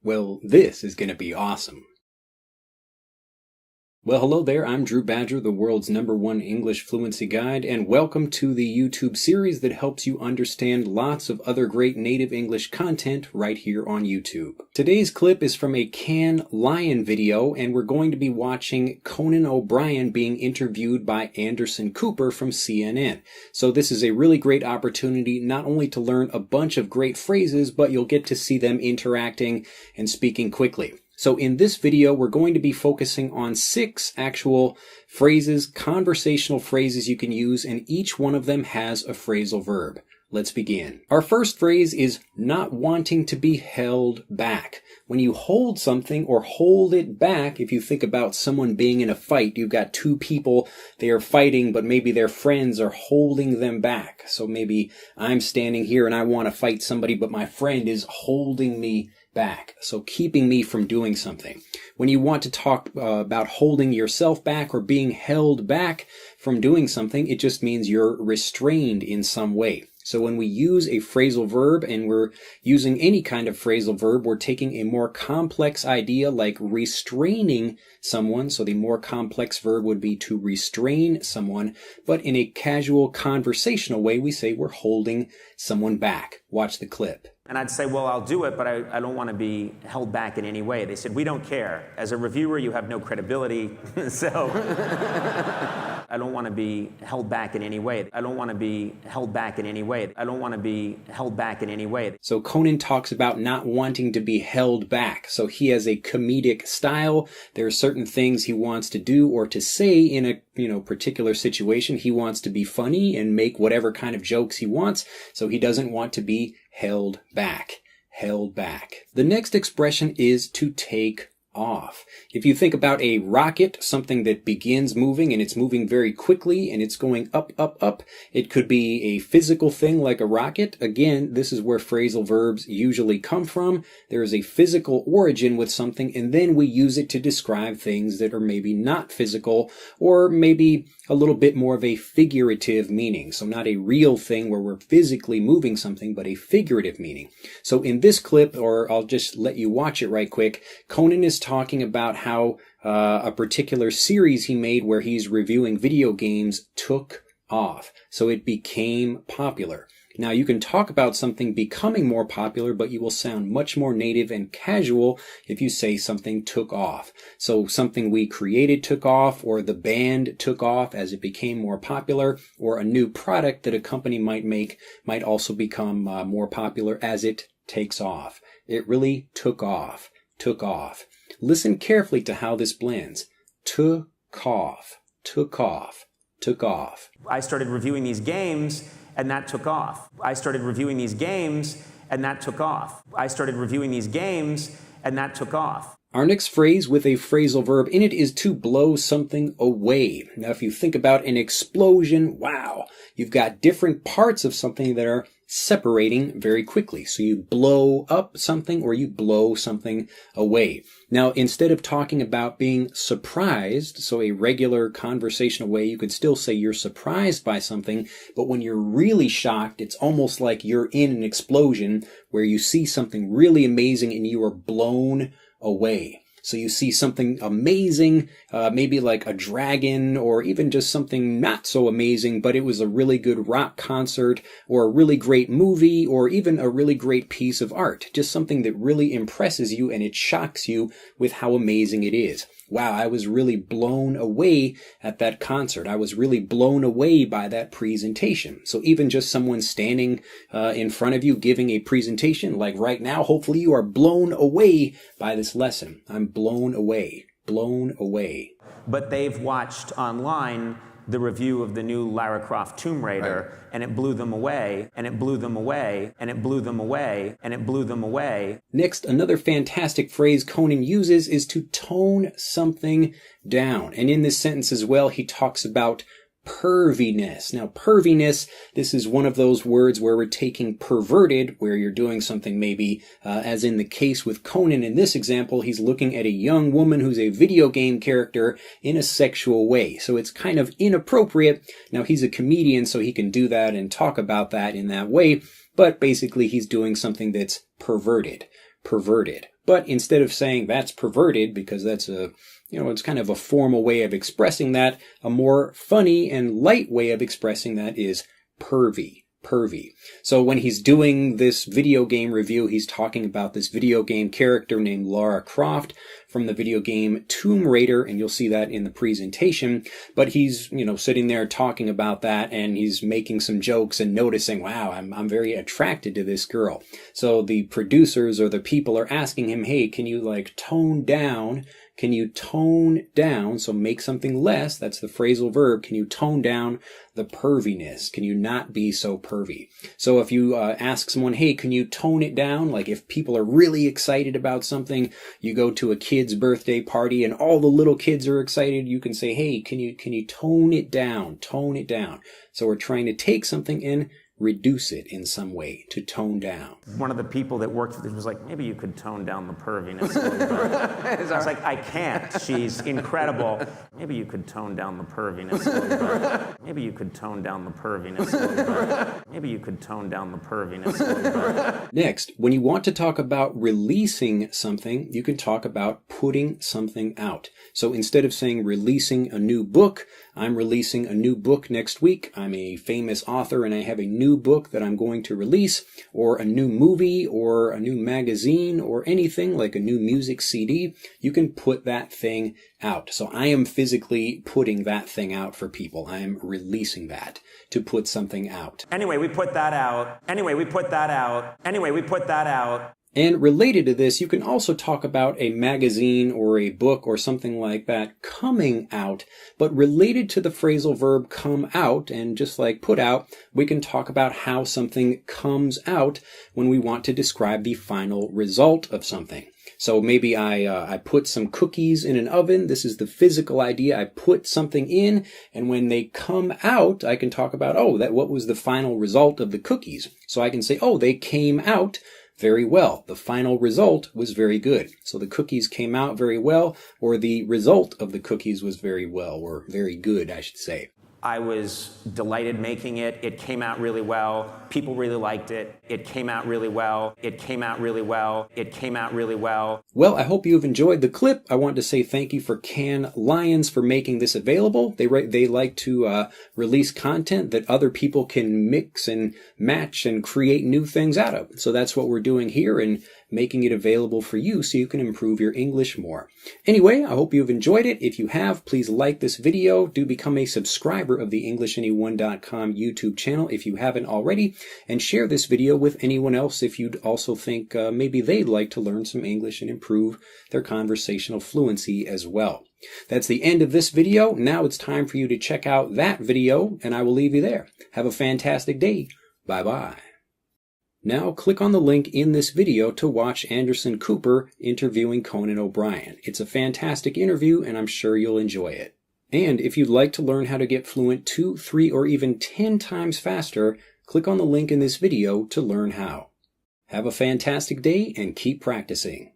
Well, this is going to be awesome. Well, hello there, I'm Drew Badger, the world's #1 English fluency guide, and welcome to the YouTube series that helps you understand lots of other great native English content right here on YouTube. Today's clip is from a Cannes Lion video, and we're going to be watching Conan O'Brien being interviewed by Anderson Cooper from CNN. So this is a really great opportunity not only to learn a bunch of great phrases, but you'll get to see them interacting and speaking quickly. So in this video, we're going to be focusing on 6 actual phrases, conversational phrases you can use, and each one of them has a phrasal verb. Let's begin. Our first phrase is not wanting to be held back. When you hold something or hold it back, if you think about someone being in a fight, you've got two people, they are fighting, but maybe their friends are holding them back. So maybe I'm standing here and I want to fight somebody, but my friend is holding me back. So keeping me from doing something. When you want to talk about holding yourself back or being held back from doing something, it just means you're restrained in some way. So when we use a phrasal verb, and we're using any kind of phrasal verb, we're taking a more complex idea like restraining someone. So the more complex verb would be to restrain someone. But in a casual conversational way, we say we're holding someone back. Watch the clip. And I'd say, well, I'll do it, but I don't want to be held back in any way. They said, we don't care. As a reviewer, you have no credibility, so I don't want to be held back in any way. I don't want to be held back in any way. I don't want to be held back in any way. So Conan talks about not wanting to be held back. So he has a comedic style. There are certain things he wants to do or to say in a particular situation. He wants to be funny and make whatever kind of jokes he wants. So he doesn't want to be held back. Held back. The next expression is to take off. If you think about a rocket, something that begins moving and it's moving very quickly and it's going up, up, up, it could be a physical thing like a rocket. Again, this is where phrasal verbs usually come from. There is a physical origin with something, and then we use it to describe things that are maybe not physical or maybe a little bit more of a figurative meaning. So not a real thing where we're physically moving something, but a figurative meaning. So in this clip, or I'll just let you watch it right quick, Conan is talking about how a particular series he made where he's reviewing video games took off. So it became popular. Now you can talk about something becoming more popular, but you will sound much more native and casual if you say something took off. So something we created took off, or the band took off as it became more popular, or a new product that a company might make might also become more popular as it takes off. It really took off. Took off. Listen carefully to how this blends. Took off. Took off. Took off. I started reviewing these games, and that took off. I started reviewing these games, and that took off. I started reviewing these games, and that took off. Our next phrase with a phrasal verb in it is to blow something away. Now, if you think about an explosion, wow, you've got different parts of something that are separating very quickly. So you blow up something or you blow something away. Now, instead of talking about being surprised, so a regular conversational way, you could still say you're surprised by something, but when you're really shocked, it's almost like you're in an explosion where you see something really amazing and you are blown away. So you see something amazing, maybe like a dragon, or even just something not so amazing, but it was a really good rock concert, or a really great movie, or even a really great piece of art. Just something that really impresses you and it shocks you with how amazing it is. Wow, I was really blown away at that concert. I was really blown away by that presentation. So even just someone standing in front of you giving a presentation, like right now, hopefully you are blown away by this lesson. I'm blown away. Blown away. But they've watched online the review of the new Lara Croft Tomb Raider, right, and it blew them away, and it blew them away, and it blew them away, and it blew them away. Next, another fantastic phrase Conan uses is to tone something down. And in this sentence as well, he talks about perviness. Now, perviness, this is one of those words where we're taking perverted, where you're doing something maybe, as in the case with Conan in this example, he's looking at a young woman who's a video game character in a sexual way. So it's kind of inappropriate. Now, he's a comedian, so he can do that and talk about that in that way, but basically he's doing something that's perverted. Perverted. But instead of saying that's perverted, because that's it's kind of a formal way of expressing that, a more funny and light way of expressing that is pervy. Pervy. So when he's doing this video game review, he's talking about this video game character named Lara Croft from the video game Tomb Raider, and you'll see that in the presentation. But he's, sitting there talking about that, and he's making some jokes and noticing, wow, I'm very attracted to this girl. So the producers or the people are asking him, hey, can you tone down? Can you tone down? So make something less. That's the phrasal verb. Can you tone down the perviness? Can you not be so pervy? So if you ask someone, hey, can you tone it down? Like if people are really excited about something, you go to a kid's birthday party and all the little kids are excited, you can say, hey, can you tone it down? Tone it down. So we're trying to take something and reduce it in some way, to tone down. One of the people that worked with it was like, maybe you could tone down the perviness a little bit. I was like, I can't. She's incredible. Maybe you could tone down the perviness a little bit. Maybe you could tone down the perviness a little bit. Maybe you could tone down the perviness a little bit. Next, when you want to talk about releasing something, you can talk about putting something out. So instead of saying releasing a new book, I'm releasing a new book next week. I'm a famous author and I have a new book that I'm going to release, or a new movie, or a new magazine, or anything like a new music CD. You can put that thing out. So I am physically putting that thing out for people. I am releasing that, to put something out. Anyway, we put that out. Anyway, we put that out. Anyway, we put that out. And related to this, you can also talk about a magazine or a book or something like that coming out, but related to the phrasal verb come out, and just like put out, we can talk about how something comes out when we want to describe the final result of something. So maybe I put some cookies in an oven. This is the physical idea. I put something in, and when they come out, I can talk about, what was the final result of the cookies? So I can say, they came out very well. The final result was very good. So the cookies came out very well, or the result of the cookies was very well, or very good, I should say. I was delighted making it. It came out really well. People really liked it. It came out really well. It came out really well. It came out really well. Well, I hope you've enjoyed the clip. I want to say thank you for Cannes Lions for making this available. They like to release content that other people can mix and match and create new things out of. So that's what we're doing here, and making it available for you so you can improve your English more. Anyway, I hope you've enjoyed it. If you have, please like this video. Do become a subscriber of the EnglishAnyone.com YouTube channel if you haven't already, and share this video with anyone else if you'd also think maybe they'd like to learn some English and improve their conversational fluency as well. That's the end of this video. Now it's time for you to check out that video, and I will leave you there. Have a fantastic day. Bye-bye. Now click on the link in this video to watch Anderson Cooper interviewing Conan O'Brien. It's a fantastic interview, and I'm sure you'll enjoy it. And if you'd like to learn how to get fluent 2, 3, or even 10 times faster, click on the link in this video to learn how. Have a fantastic day and keep practicing.